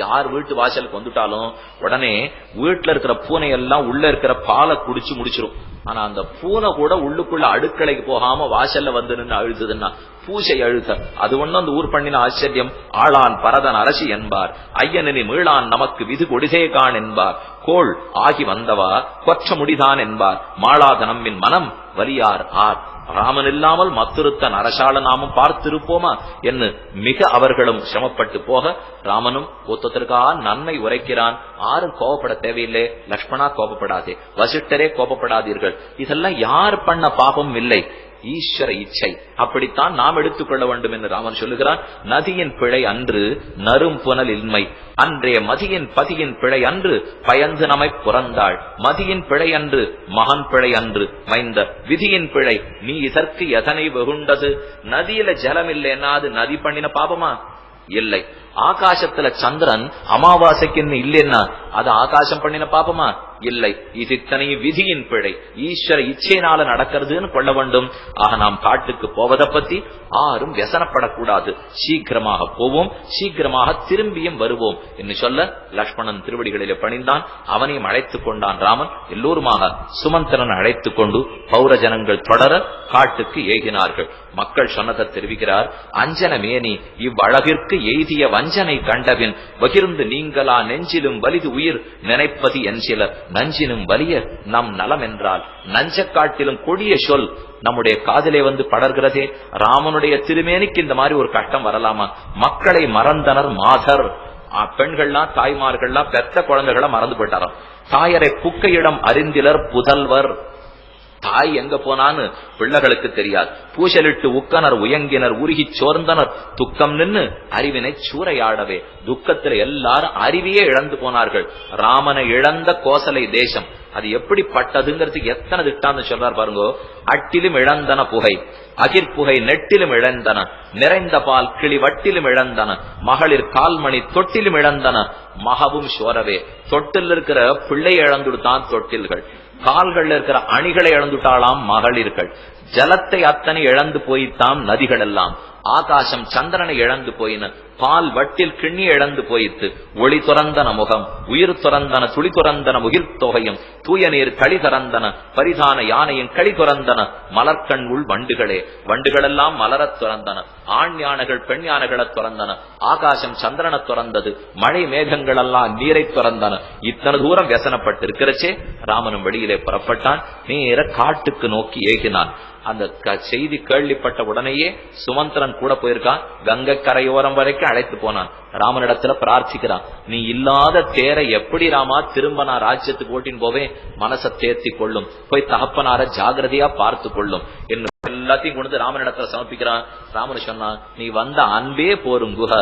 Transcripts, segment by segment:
யார் வீட்டு வாசலுக்கு வந்துட்டாலும் உடனே வீட்டுல இருக்கிற பூனை எல்லாம் உள்ள இருக்கிற பாலை குடிச்சு முடிச்சிரும். ஆனா அந்த பூனை கூட உள்ளுக்குள்ள அடுக்கலைக்கு போகாம வாசல்ல வந்து நின்று அழுதுன்னா பூசை அழுத்த அது ஒண்ணு அந்த ஊர் பண்ணின ஆச்சரியம். ஆளான் பரதன் அரசி என்பார், ஐயனி மீளான் நமக்கு விது கொடிதே கான் என்பார், கோள் ஆகி வந்தவா கொற்ற முடிதான் என்பார், மாளாத நம்மின் மனம் வலியார் ஆர். ராமன் இல்லாமல் மற்றொருத்தன் அரசாள நாமும் பார்த்திருப்போமா என்று மிக அவர்களும் சிரமப்பட்டு போக ராமனும் ஒத்தத்திற்காக நன்மை உரைக்கிறான். யாரும் கோபப்பட தேவையில்லை, லக்ஷ்மணா கோபப்படாதே, வசிஷ்டரே கோபப்படாதீர்கள், இதெல்லாம் யார் பண்ண பாபம் இல்லை, ஈஸ்வர இச்சை, அப்படித்தான் நாம் எடுத்துக்கொள்ள வேண்டும் என்று ராமன் சொல்லுகிறான். நதியின் பிழை அன்று நரும் புனல் இன்மை, அன்றைய மதியின் பதியின் பிழை அன்று பயந்து நம்மை புறந்தாள், மதியின் பிழை அன்று மகன் பிழை அன்று மைந்த விதியின் பிழை நீ இதற்கு எதனை வெகுண்டது. நதியில ஜலம் இல்லைன்னா அது நதி பண்ணின பாபமா? இல்லை. ஆகாசத்துல சந்திரன் அமாவாசைக்கு இல்லைன்னா அது ஆகாசம் பண்ணின பாபமா? இல்லை. இது இத்தனை விதியின் பிழை, ஈஸ்வர இச்சையினால நடக்கிறதுன்னு கொள்ள வேண்டும். ஆக நாம் காட்டுக்கு போவதை பத்தி யாரும் வியசனப்படக்கூடாது. சீக்கிரமாக போவோம், சீக்கிரமாக திரும்பியும் வருவோம் என்று சொல்ல லக்ஷ்மணன் திருவடிகளிலே பணிந்தான். அவனையும் அழைத்துக் கொண்டான் ராமன். எல்லோருமாக சுமந்திரன் அழைத்துக் கொண்டு பௌரஜனங்கள் தொடர காட்டுக்கு ஏகினார்கள். மக்கள் சொன்னதை தெரிவிக்கிறார். அஞ்சன மேனி இவ்வழகிற்கு எய்திய வஞ்சனை கண்டபின் பகிர்ந்து நீங்களா நெஞ்சிலும் வலிது உயிர் நினைப்பது என் சிலர், நஞ்சினும் வலிய நம் நலம் என்றால் நஞ்ச காட்டிலும் கொடிய சொல் நம்முடைய காதிலே வந்து படர்கிறதே. ராமனுடைய திருமேனிக்கு இந்த மாதிரி ஒரு கஷ்டம் வரலாமா? மக்களை மறந்தனர் மாதர், பெண்கள்லாம் தாய்மார்கள்லாம் பெத்த குழந்தைகளை மறந்து போயிட்டாராம். தாயரை புக்கையிடம் அறிந்திலர் புதல்வர், தாய் எங்க போனான்னு பிள்ளைகளுக்கு தெரியாது. பூசலிட்டு உக்கனர் உயங்கினர் உருகி சோர்ந்தனர், துக்கம் நின்னு அறிவினை சூறையாடவே. துக்கத்துல எல்லாரும் அறிவியே இழந்து போனார்கள். ராமனை இழந்த கோசலை தேசம் அது எப்படிப்பட்டதுங்கிறதுக்கு எத்தனை திட்டான்னு சொல்றார் பாருங்க. அட்டிலும் இழந்தன புகை, அகிர்புகை நெட்டிலும் இழந்தன, நிறைந்த பால் கிளி வட்டிலும் இழந்தன, மகளிர் கால்மணி தொட்டிலும் இழந்தன, மகவும் சோரவே. தொட்டில் இருக்கிற பிள்ளை இழந்துடுத்தான் தொட்டில்கள், கால்கள் இருக்கிற அணிகளை இழந்துட்டாலாம் மகளிர்கள், ஜலத்தை அத்தனை இழந்து போய்த்தாம் நதிகள் எல்லாம், ஆகாசம் சந்திரனை இழந்து போயின, பால் வட்டில் கிண்ணி இழந்து போயித்து, ஒளி துறந்தன முகம் உயிர் துறந்தன, துளி துறந்தன முகில் தொகையும், தூய நீர் களி துறந்தன, பரிதான யானையும் களி துறந்தன, மலர்கண் உள் வண்டுகளே வண்டுகளெல்லாம் மலரத் துறந்தன, ஆண் யானைகள் பெண் யானைகளை துறந்தன, ஆகாசம் சந்திரனை துறந்தது, மழை மேகங்கள் எல்லாம் நீரை துறந்தன. இத்தனை தூரம் வியசனப்பட்டு இருக்கிறச்சே ராமனும் வெளியிலே புறப்பட்டான். நேர காட்டுக்கு நோக்கி ஏகினான். அந்த செய்தி கேள்விப்பட்ட உடனேயே சுமந்திரன் கூட போயிருக்கான். கங்கை கரையோரம் வரைக்கும் அழைத்து போனான். ராமனிடத்துல பிரார்த்திக்கிறான், நீ இல்லாத தேரை எப்படி ராமா திரும்ப நான் ராஜ்யத்துக்கு ஓட்டின்னு போவேன், மனசை தேர்த்தி கொள்ளும், போய் தகப்பனார ஜாகிரதையா பார்த்து கொள்ளும் என்று எல்லாத்தையும் கொண்டு ராமனிடத்துல சமர்ப்பிக்கிறான். ராமன் சொன்னான், நீ வந்த அன்பே போரும் குஹ,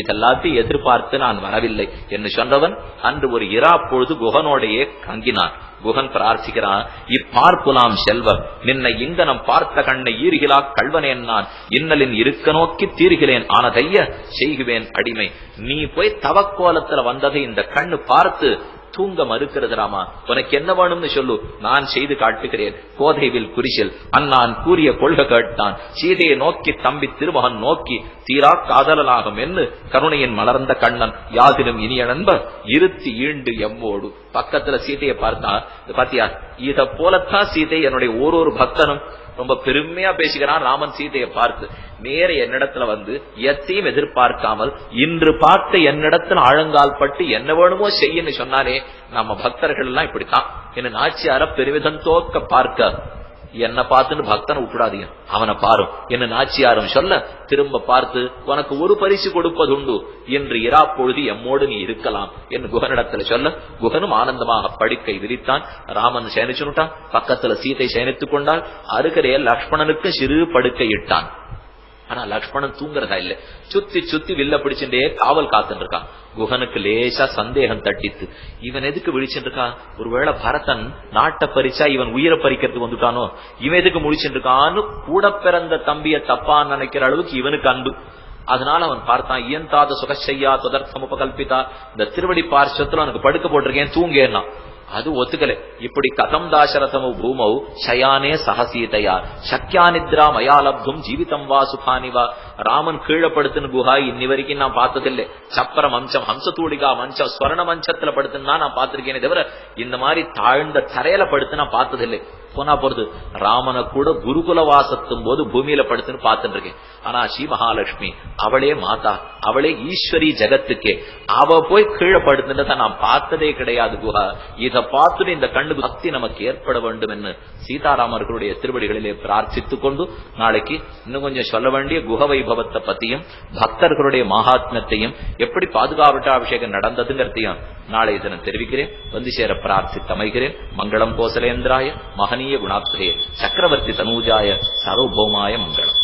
இதெல்லாத்தையும் எதிர்பார்த்து நான் வரவில்லை என்று சொன்னவன் அன்று ஒரு இரா பொழுது குகனோடையே தங்கினான். குகன் பிரார்த்திக்கிறான், இப்பார்ப்புலாம் செல்வர் நின்னை இங்கனம் பார்த்த கண்ணை ஈர்கிலா கல்வனேன் நான், இன்னலின் இருக்க நோக்கி தீர்கிறேன் ஆனதைய செய்குவேன் அடிமை. நீ போய் தவக்கோலத்துல வந்ததை இந்த கண்ணு பார்த்து தூங்க மறுக்கிறது ராமா, உனக்கு என்ன வேணும்னு சொல்லு, நான் செய்து காட்டுகிறேன். கோதைவில் குறிசில் அண்ணான் கூறிய கொள்கை கேட்டான், சீதையை நோக்கி தம்பி திருமகன் நோக்கி தீரா காதலாகும் என்று கருணையின் மலர்ந்த கண்ணன் யாதிலும் இனிய நண்பர் இருத்தி ஈண்டு எம்மோடு. பக்கத்துல சீதையை பார்த்தான். பாத்தியா, இத போலத்தான் சீதை என்னுடைய ஒரு பக்தனும் ரொம்ப பெருமையா பேசுகிறான். ராமன் சீதையை பார்த்து நேர என்னிடத்துல வந்து எத்தையும் எதிர்பார்க்காமல் இன்று பார்த்த என்னிடத்துல ஆழங்கால் பட்டு என்ன வேணுமோ செய்யன்னு சொன்னானே, நம்ம பக்தர்கள் எல்லாம் இப்படித்தான். என்ன நாச்சியார பெருமிதம் தோக்க பார்க்க என்ன பார்த்துன்னு பக்தனை விட்டுடாதீங்க, அவனை பாரும் என்ன நாச்சியாரும் சொல்ல திரும்ப பார்த்து உனக்கு ஒரு பரிசு கொடுப்பதுண்டு, என்று இரா பொழுது எம்மோடு நீ இருக்கலாம் என்று குகனிடத்துல சொல்ல குகனும் ஆனந்தமாக படுக்கை விரித்தான். ராமன் சேனிச்சுட்டான். பக்கத்துல சீதை சேனித்துக் கொண்டால் அருகரே லக்ஷ்மணனுக்கு சிறு படுக்கை இட்டான். ஆனா லக்ஷ்மணன் தூங்குறதா இல்ல, சுத்தி சுத்தி வில்ல பிடிச்சுட்டே காவல் காத்துட்டு இருக்கான். குகனுக்கு லேசா சந்தேகம் தட்டித்து, இவன் எதுக்கு விழிச்சுட்டு இருக்கான், ஒருவேளை பரதன் நாட்டை பறிச்சா இவன் உயிரை பறிக்கிறதுக்கு வந்துட்டானோ, இவன் எதுக்கு முடிச்சுட்டு இருக்கான்னு கூட பிறந்த தம்பிய தப்பான்னு நினைக்கிற அளவுக்கு இவனுக்கு அன்பு. அதனால அவன் பார்த்தான், இயந்தாத சுகசையா தொடர்த்தம் உபகல்பிதா, இந்த திருவடி பார்ச்சத்துல அவனுக்கு படுக்க போட்டிருக்கேன் தூங்கேன்னா. அது ஒத்துக்கல. இப்படி கதம் தாசரதமு பூமௌ சயானே சகசீதையா சக்யானித்ரா மயாலப்தும் ஜீவிதம் வா சுகானிவா. ராமன் கீழப்படுத்துன்னு குஹா இன்னி வரைக்கும் நான் பார்த்ததில்லை. சப்பர மஞ்சம் ஹம்சதூளிகா மஞ்சம் ஸ்வர்ண மஞ்சத்துல படுத்துன்னு தான் நான் பார்த்திருக்கேனே தவிர இந்த மாதிரி தாழ்ந்த தரையில படுத்து நான் பார்த்ததில்லை. போனா போறது ராமனை கூட குருகுல வாசத்தும் போது பூமியில படுத்துன்னு பார்த்துட்டு இருக்கேன். ஆனா ஸ்ரீ மகாலட்சுமி அவளே மாதா, அவளே ஈஸ்வரி ஜெகத்துக்கே, அவ போய் கீழே படுத்துட்டத நான் பார்த்ததே கிடையாது குஹா. இத பார்த்துட்டு இந்த கண்ணுக்கு பக்தி நமக்கு ஏற்பட வேண்டும் என்று சீதாராமர்களுடைய திருவடிகளிலே பிரார்த்தித்துக் கொண்டு நாளைக்கு இன்னும் கொஞ்சம் சொல்ல வேண்டிய குஹ வைபவத்தை பத்தியும் பக்தர்களுடைய மகாத்மியத்தையும் எப்படி பாதுகாவட்டாபிஷேகம் நடந்ததுங்கிறதையும் நாளை தினம் தெரிவிக்கிறேன். வந்து சேர பிரார்த்தித்து அமைகிறேன். மங்களம் கோசலேந்திராய மகனீய குணாப்தே சக்கரவர்த்தி தனூஜாய சார்வபௌமாய மங்களம்.